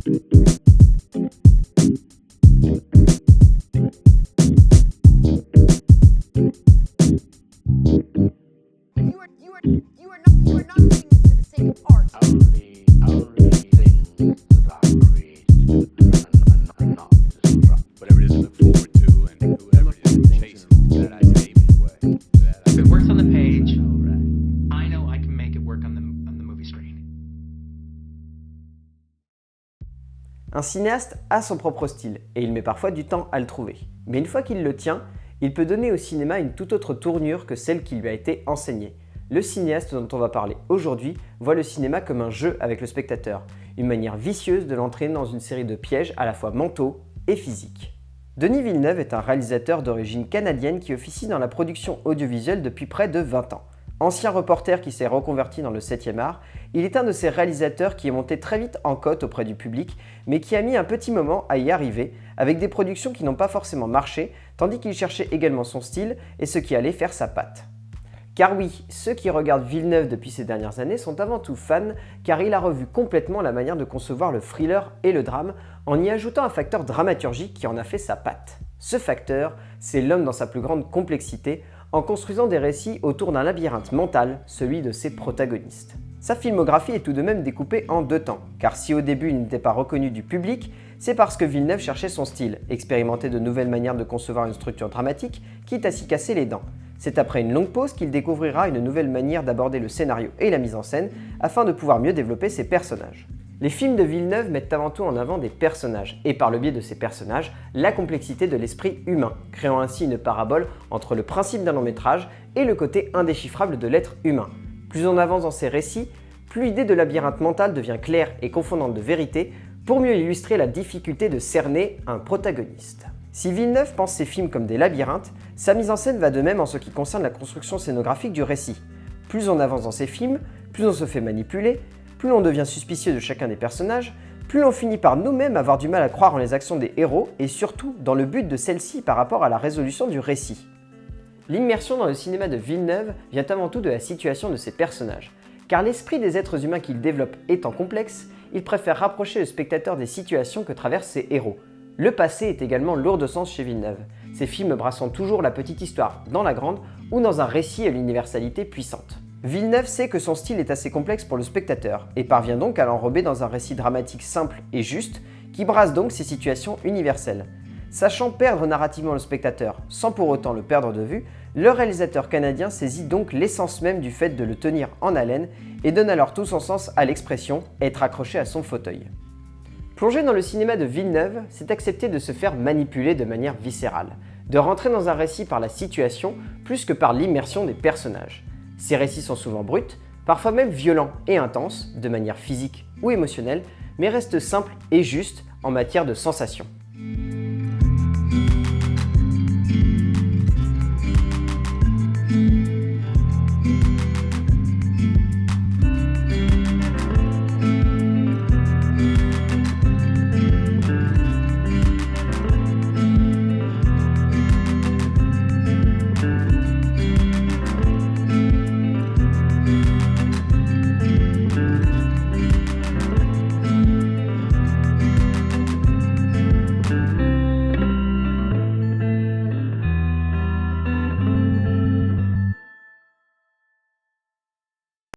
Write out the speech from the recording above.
You are not doing this for the sake of art. Only things that are created and not destruct. Whatever it is to look forward to, and whoever it is to chase that I say anyway. If it works on the page, I know I can make it work on the movie screen. Un cinéaste a son propre style, et il met parfois du temps à le trouver. Mais une fois qu'il le tient, il peut donner au cinéma une toute autre tournure que celle qui lui a été enseignée. Le cinéaste dont on va parler aujourd'hui voit le cinéma comme un jeu avec le spectateur, une manière vicieuse de l'entraîner dans une série de pièges à la fois mentaux et physiques. Denis Villeneuve est un réalisateur d'origine canadienne qui officie dans la production audiovisuelle depuis près de 20 ans. Ancien reporter qui s'est reconverti dans le 7e art, il est un de ces réalisateurs qui est monté très vite en cote auprès du public, mais qui a mis un petit moment à y arriver, avec des productions qui n'ont pas forcément marché, tandis qu'il cherchait également son style et ce qui allait faire sa patte. Car oui, ceux qui regardent Villeneuve depuis ces dernières années sont avant tout fans, car il a revu complètement la manière de concevoir le thriller et le drame, en y ajoutant un facteur dramaturgique qui en a fait sa patte. Ce facteur, c'est l'homme dans sa plus grande complexité, en construisant des récits autour d'un labyrinthe mental, celui de ses protagonistes. Sa filmographie est tout de même découpée en deux temps, car si au début il n'était pas reconnu du public, c'est parce que Villeneuve cherchait son style, expérimentait de nouvelles manières de concevoir une structure dramatique, quitte à s'y casser les dents. C'est après une longue pause qu'il découvrira une nouvelle manière d'aborder le scénario et la mise en scène, afin de pouvoir mieux développer ses personnages. Les films de Villeneuve mettent avant tout en avant des personnages, et par le biais de ces personnages, la complexité de l'esprit humain, créant ainsi une parabole entre le principe d'un long métrage et le côté indéchiffrable de l'être humain. Plus on avance dans ces récits, plus l'idée de labyrinthe mental devient claire et confondante de vérité, pour mieux illustrer la difficulté de cerner un protagoniste. Si Villeneuve pense ses films comme des labyrinthes, sa mise en scène va de même en ce qui concerne la construction scénographique du récit. Plus on avance dans ses films, plus on se fait manipuler, plus l'on devient suspicieux de chacun des personnages, plus l'on finit par nous-mêmes avoir du mal à croire en les actions des héros et surtout dans le but de celles-ci par rapport à la résolution du récit. L'immersion dans le cinéma de Villeneuve vient avant tout de la situation de ses personnages, car l'esprit des êtres humains qu'il développe étant complexe, il préfère rapprocher le spectateur des situations que traversent ses héros. Le passé est également lourd de sens chez Villeneuve, ses films brassant toujours la petite histoire dans la grande ou dans un récit à l'universalité puissante. Villeneuve sait que son style est assez complexe pour le spectateur et parvient donc à l'enrober dans un récit dramatique simple et juste qui brasse donc ces situations universelles. Sachant perdre narrativement le spectateur sans pour autant le perdre de vue, le réalisateur canadien saisit donc l'essence même du fait de le tenir en haleine et donne alors tout son sens à l'expression « être accroché à son fauteuil ». Plonger dans le cinéma de Villeneuve, c'est accepter de se faire manipuler de manière viscérale, de rentrer dans un récit par la situation plus que par l'immersion des personnages. Ces récits sont souvent bruts, parfois même violents et intenses, de manière physique ou émotionnelle, mais restent simples et justes en matière de sensations.